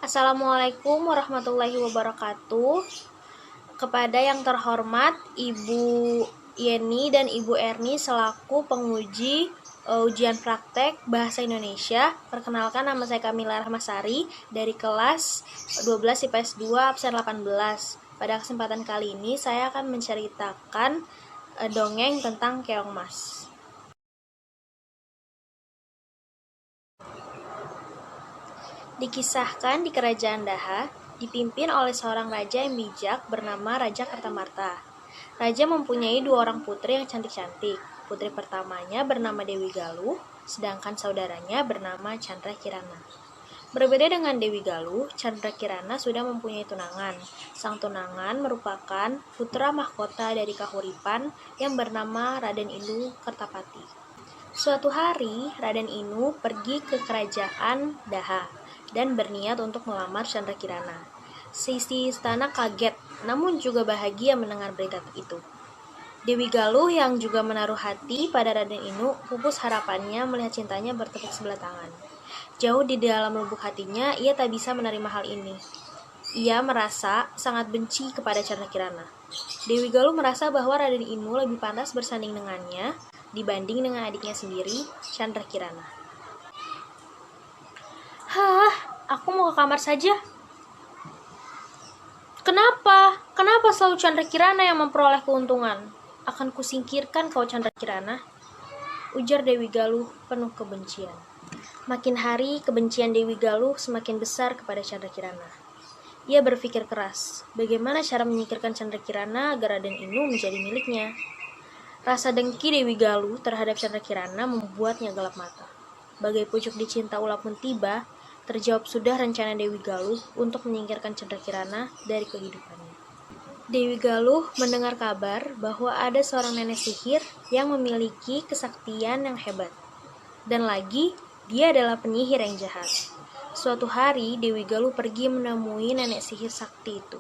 Assalamualaikum warahmatullahi wabarakatuh. Kepada yang terhormat Ibu Yeni dan Ibu Erni selaku penguji ujian praktek Bahasa Indonesia. Perkenalkan, nama saya Kamila Rahmasari dari kelas 12 IPS 2 absen 18. Pada kesempatan kali ini saya akan menceritakan dongeng tentang Keong Mas. Dikisahkan di kerajaan Daha, dipimpin oleh seorang raja yang bijak bernama Raja Kertamarta. Raja mempunyai 2 orang putri yang cantik-cantik. Putri pertamanya bernama Dewi Galuh, sedangkan saudaranya bernama Chandra Kirana. Berbeda dengan Dewi Galuh, Chandra Kirana sudah mempunyai tunangan. Sang tunangan merupakan putra mahkota dari Kahuripan yang bernama Raden Inu Kertapati. Suatu hari, Raden Inu pergi ke kerajaan Daha dan berniat untuk melamar Chandra Kirana. Sisi istana kaget, namun juga bahagia mendengar berita itu. Dewi Galuh yang juga menaruh hati pada Raden Inu pupus harapannya melihat cintanya bertepuk sebelah tangan. Jauh di dalam lubuk hatinya, ia tak bisa menerima hal ini. Ia merasa sangat benci kepada Chandra Kirana. Dewi Galuh merasa bahwa Raden Inu lebih pantas bersanding dengannya dibanding dengan adiknya sendiri, Chandra Kirana. Aku mau ke kamar saja. Kenapa? Kenapa selalu Chandra Kirana yang memperoleh keuntungan? Akan kusingkirkan kau, Chandra Kirana, ujar Dewi Galuh penuh kebencian. Makin hari, kebencian Dewi Galuh semakin besar kepada Chandra Kirana. Ia berpikir keras, bagaimana cara menyingkirkan Chandra Kirana agar Raden Inu menjadi miliknya. Rasa dengki Dewi Galuh terhadap Chandra Kirana membuatnya gelap mata. Bagai pucuk dicinta ulat pun tiba, terjawab sudah rencana Dewi Galuh untuk menyingkirkan Chandra Kirana dari kehidupannya. Dewi Galuh mendengar kabar bahwa ada seorang nenek sihir yang memiliki kesaktian yang hebat. Dan lagi, dia adalah penyihir yang jahat. Suatu hari, Dewi Galuh pergi menemui nenek sihir sakti itu.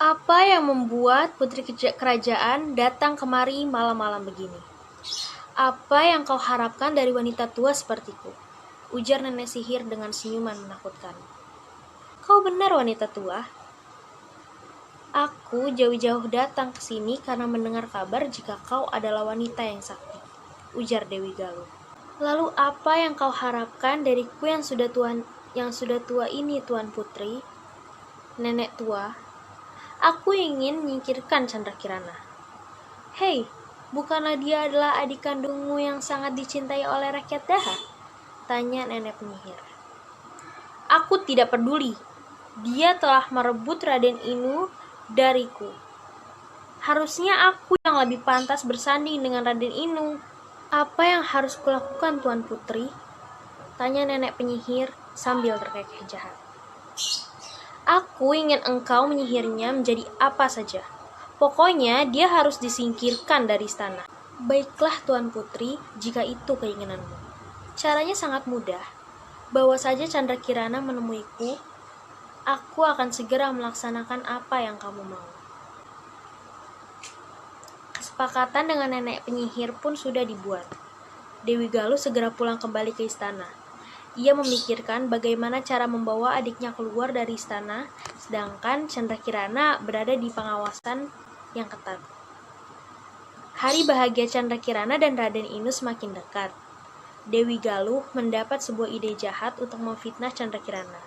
Apa yang membuat putri kerajaan datang kemari malam-malam begini? Apa yang kau harapkan dari wanita tua sepertiku? Ujar nenek sihir dengan senyuman menakutkan. Kau benar, wanita tua. Aku jauh-jauh datang ke sini karena mendengar kabar jika kau adalah wanita yang sakti, ujar Dewi Galuh. Lalu apa yang kau harapkan dariku yang sudah tua ini, Tuan Putri? Nenek tua, aku ingin menyingkirkan Chandra Kirana. Hei, bukanlah dia adalah adik kandungmu yang sangat dicintai oleh rakyat Daha? Tanya nenek penyihir. Aku tidak peduli. Dia telah merebut Raden Inu dariku. Harusnya aku yang lebih pantas bersanding dengan Raden Inu. Apa yang harus kulakukan, Tuan Putri? Tanya nenek penyihir sambil terkekeh jahat. Aku ingin engkau menyihirnya menjadi apa saja. Pokoknya dia harus disingkirkan dari istana. Baiklah, Tuan Putri, jika itu keinginanmu. Caranya sangat mudah. Bawa saja Chandra Kirana menemuiku. Aku akan segera melaksanakan apa yang kamu mau. Kesepakatan dengan nenek penyihir pun sudah dibuat. Dewi Galuh segera pulang kembali ke istana. Ia memikirkan bagaimana cara membawa adiknya keluar dari istana, sedangkan Chandra Kirana berada di pengawasan yang ketat. Hari bahagia Chandra Kirana dan Raden Inu semakin dekat. Dewi Galuh mendapat sebuah ide jahat untuk memfitnah Chandra Kirana.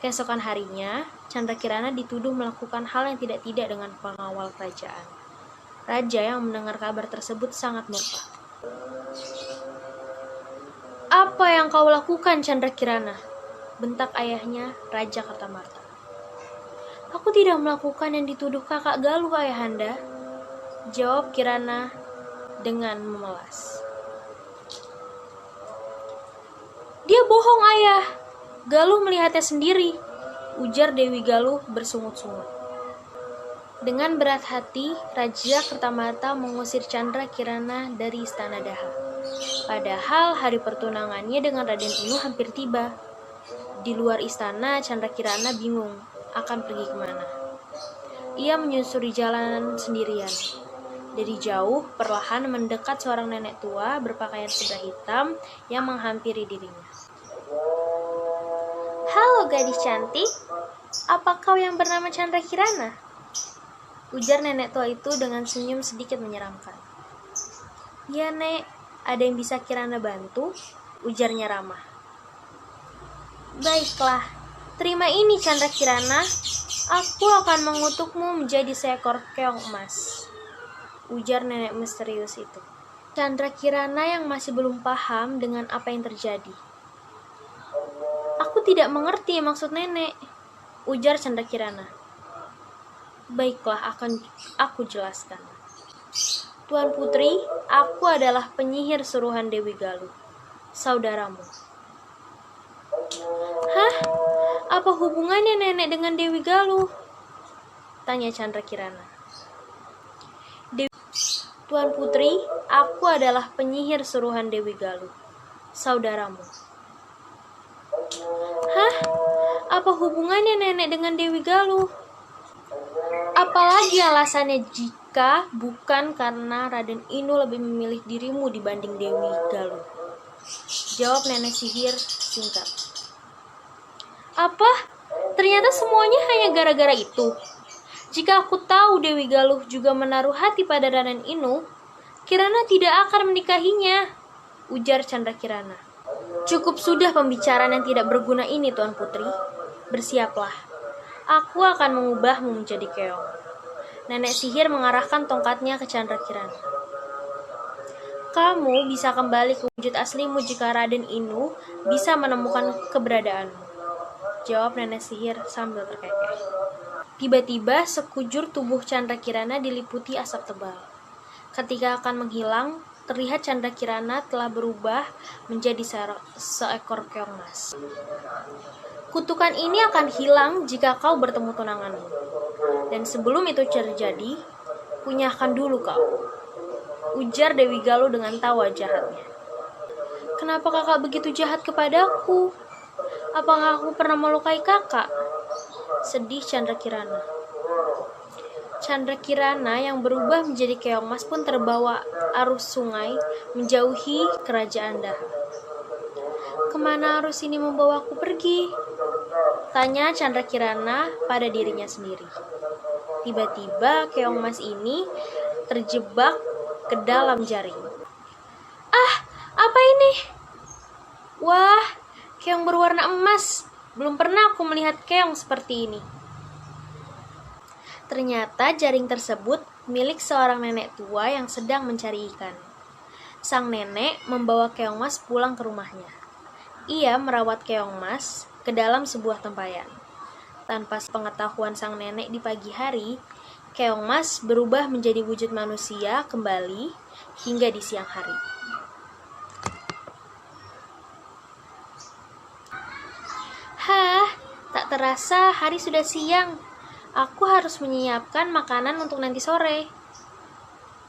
Keesokan harinya, Chandra Kirana dituduh melakukan hal yang tidak-tidak dengan pengawal kerajaan. Raja yang mendengar kabar tersebut sangat murka. Apa yang kau lakukan, Chandra Kirana? Bentak ayahnya, Raja Kertamarta. Aku tidak melakukan yang dituduh kakak Galuh, ayahanda, jawab Kirana dengan memelas. Dia bohong, ayah. Galuh melihatnya sendiri, ujar Dewi Galuh bersungut-sungut. Dengan berat hati, Raja Kertamarta mengusir Chandra Kirana dari istana Daha. Padahal hari pertunangannya dengan Raden Inu hampir tiba. Di luar istana, Chandra Kirana bingung akan pergi kemana. Ia menyusuri jalanan sendirian. Dari jauh, perlahan mendekat seorang nenek tua berpakaian kuda hitam yang menghampiri dirinya. "Halo gadis cantik, apa kau yang bernama Chandra Kirana?" ujar nenek tua itu dengan senyum sedikit menyeramkan. "Ya nek, ada yang bisa Kirana bantu?" ujarnya ramah. "Baiklah, terima ini Chandra Kirana, aku akan mengutukmu menjadi seekor keong emas," ujar nenek misterius itu. Chandra Kirana yang masih belum paham dengan apa yang terjadi. "Aku tidak mengerti maksud nenek," ujar Chandra Kirana. "Baiklah, akan aku jelaskan. Tuan Putri, aku adalah penyihir suruhan Dewi Galuh, saudaramu." "Hah? Apa hubungannya nenek dengan Dewi Galuh?" tanya Chandra Kirana. "Tuan Putri, aku adalah penyihir suruhan Dewi Galuh, saudaramu." "Hah? Apa hubungannya nenek dengan Dewi Galuh? Apalagi alasannya jika bukan karena Raden Inu lebih memilih dirimu dibanding Dewi Galuh?" jawab nenek sihir singkat. "Apa? Ternyata semuanya hanya gara-gara itu. Jika aku tahu Dewi Galuh juga menaruh hati pada Raden Inu, Kirana tidak akan menikahinya," ujar Chandra Kirana. "Cukup sudah pembicaraan yang tidak berguna ini, Tuan Putri. Bersiaplah. Aku akan mengubahmu menjadi keong." Nenek sihir mengarahkan tongkatnya ke Chandra Kirana. "Kamu bisa kembali ke wujud aslimu jika Raden Inu bisa menemukan keberadaanmu," jawab nenek sihir sambil terkekeh. Tiba-tiba sekujur tubuh Chandra Kirana diliputi asap tebal. Ketika akan menghilang, terlihat Chandra Kirana telah berubah menjadi seekor keong emas. "Kutukan ini akan hilang jika kau bertemu tunanganmu. Dan sebelum itu terjadi, kunyahkan dulu kau," ujar Dewi Galuh dengan tawa jahatnya. "Kenapa kakak begitu jahat kepadaku? Apakah aku pernah melukai kakak?" sedih Chandra Kirana. Chandra Kirana yang berubah menjadi keong emas pun terbawa arus sungai menjauhi kerajaan Daha. "Kemana arus ini membawaku pergi?" tanya Chandra Kirana pada dirinya sendiri. Tiba-tiba keong emas ini terjebak ke dalam jaring. "Ah, apa ini? Wah, keong berwarna emas. Belum pernah aku melihat keong seperti ini." Ternyata jaring tersebut milik seorang nenek tua yang sedang mencari ikan. Sang nenek membawa keong emas pulang ke rumahnya. Ia merawat keong emas ke dalam sebuah tempayan. Tanpa pengetahuan sang nenek di pagi hari, keong emas berubah menjadi wujud manusia kembali hingga di siang hari. "Hah, tak terasa hari sudah siang. Aku harus menyiapkan makanan untuk nanti sore."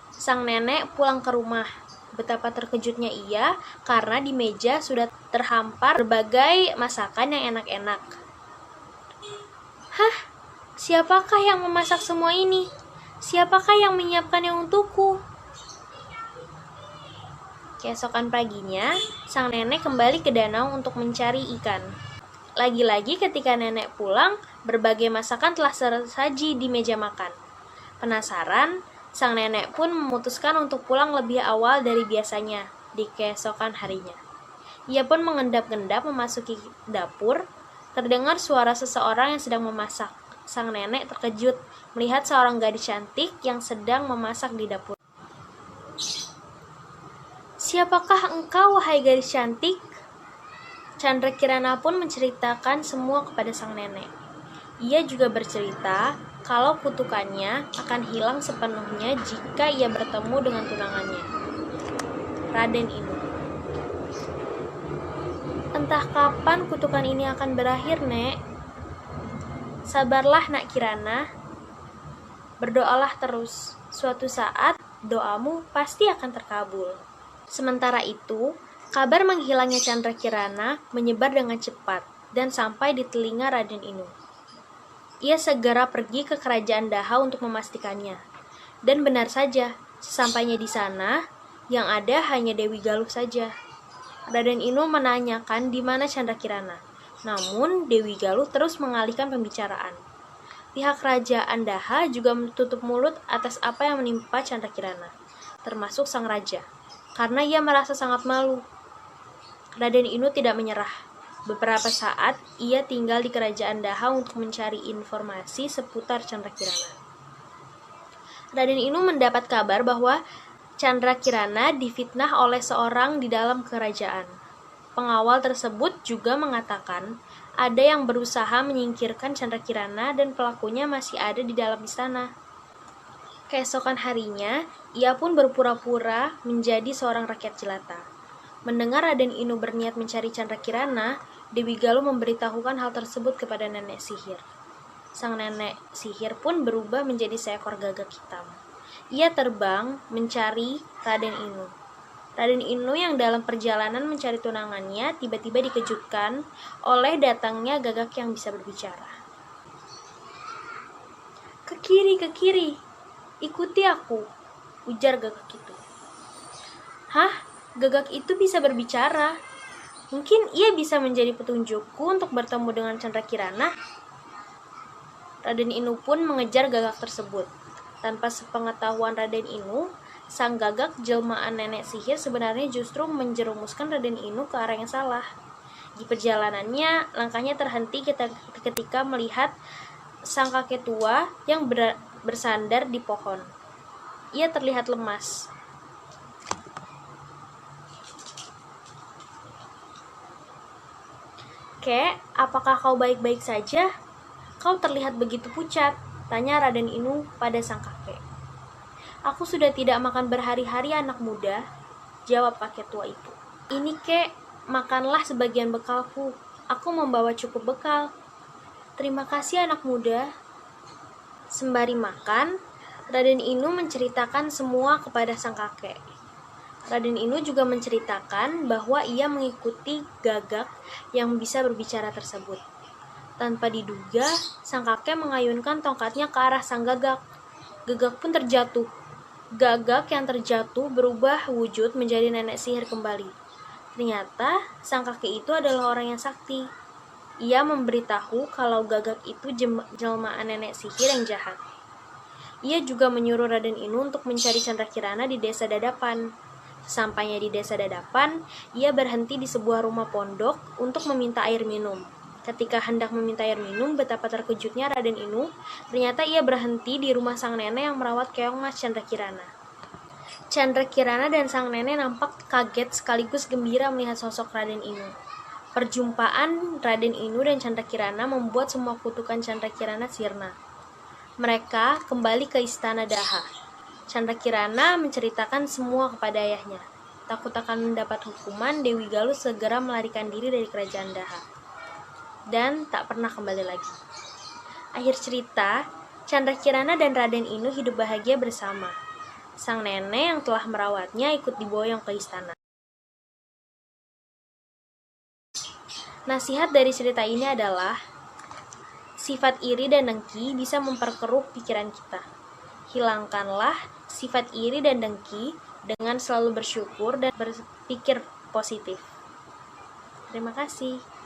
Sang nenek pulang ke rumah. Betapa terkejutnya ia karena di meja sudah terhampar berbagai masakan yang enak-enak. "Hah? Siapakah yang memasak semua ini? Siapakah yang menyiapkannya untukku?" Keesokan paginya, sang nenek kembali ke danau untuk mencari ikan. Lagi-lagi ketika nenek pulang, berbagai masakan telah tersaji di meja makan. Penasaran, sang nenek pun memutuskan untuk pulang lebih awal dari biasanya di keesokan harinya. Ia pun mengendap-endap memasuki dapur. Terdengar suara seseorang yang sedang memasak. Sang nenek terkejut melihat seorang gadis cantik yang sedang memasak di dapur. "Siapakah engkau, wahai gadis cantik?" Chandra Kirana pun menceritakan semua kepada sang nenek. Ia juga bercerita kalau kutukannya akan hilang sepenuhnya jika ia bertemu dengan tunangannya, Raden Inu. "Entah kapan kutukan ini akan berakhir, Nek. Sabarlah, Nak Kirana. Berdoalah terus. Suatu saat doamu pasti akan terkabul." Sementara itu, kabar menghilangnya Chandra Kirana menyebar dengan cepat dan sampai di telinga Raden Inu. Ia segera pergi ke kerajaan Daha untuk memastikannya. Dan benar saja, sesampainya di sana, yang ada hanya Dewi Galuh saja. Raden Inu menanyakan di mana Chandra Kirana. Namun, Dewi Galuh terus mengalihkan pembicaraan. Pihak kerajaan Daha juga menutup mulut atas apa yang menimpa Candrakirana, termasuk sang raja, karena ia merasa sangat malu. Raden Inu tidak menyerah. Beberapa saat, ia tinggal di kerajaan Daha untuk mencari informasi seputar Candrakirana. Raden Inu mendapat kabar bahwa Candrakirana difitnah oleh seorang di dalam kerajaan. Pengawal tersebut juga mengatakan ada yang berusaha menyingkirkan Candrakirana dan pelakunya masih ada di dalam istana. Keesokan harinya, ia pun berpura-pura menjadi seorang rakyat jelata. Mendengar Raden Inu berniat mencari Candrakirana, Dewi Galuh memberitahukan hal tersebut kepada nenek sihir. Sang nenek sihir pun berubah menjadi seekor gagak hitam. Ia terbang mencari Raden Inu. Raden Inu yang dalam perjalanan mencari tunangannya tiba-tiba dikejutkan oleh datangnya gagak yang bisa berbicara. Ke kiri, ikuti aku, ujar gagak itu. Hah? Gagak itu bisa berbicara. Mungkin ia bisa menjadi petunjukku untuk bertemu dengan Candrakirana. Raden Inu pun mengejar gagak tersebut. Tanpa sepengetahuan Raden Inu, sang gagak jelmaan nenek sihir sebenarnya justru menjerumuskan Raden Inu ke arah yang salah. Di perjalanannya, langkahnya terhenti ketika melihat sang kakek tua yang bersandar di pohon. Ia terlihat lemas. Kek, apakah kau baik-baik saja? Kau terlihat begitu pucat, tanya Raden Inu pada sang kakek. Aku sudah tidak makan berhari-hari anak muda, jawab kakek tua itu. Ini kek, makanlah sebagian bekalku, aku membawa cukup bekal. Terima kasih anak muda. Sembari makan, Raden Inu menceritakan semua kepada sang kakek. Raden Inu juga menceritakan bahwa ia mengikuti gagak yang bisa berbicara tersebut. Tanpa diduga, sang kakek mengayunkan tongkatnya ke arah sang gagak. Gagak pun terjatuh. Gagak yang terjatuh berubah wujud menjadi nenek sihir kembali. Ternyata, sang kakek itu adalah orang yang sakti. Ia memberitahu kalau gagak itu jelmaan nenek sihir yang jahat. Ia juga menyuruh Raden Inu untuk mencari Candrakirana di desa Dadapan. Sampainya di desa Dadapan, ia berhenti di sebuah rumah pondok untuk meminta air minum. Ketika hendak meminta air minum, betapa terkejutnya Raden Inu. Ternyata ia berhenti di rumah sang nenek yang merawat keong mas Candrakirana. Candrakirana dan sang nenek nampak kaget sekaligus gembira melihat sosok Raden Inu. Perjumpaan Raden Inu dan Candrakirana membuat semua kutukan Candrakirana sirna. Mereka kembali ke istana Daha. Candrakirana menceritakan semua kepada ayahnya. Takut akan mendapat hukuman, Dewi Galuh segera melarikan diri dari kerajaan Daha dan tak pernah kembali lagi. Akhir cerita, Candrakirana dan Raden Inu hidup bahagia bersama. Sang nenek yang telah merawatnya ikut diboyong ke istana. Nasihat dari cerita ini adalah sifat iri dan dengki bisa memperkeruh pikiran kita. Hilangkanlah sifat iri dan dengki dengan selalu bersyukur dan berpikir positif. Terima kasih.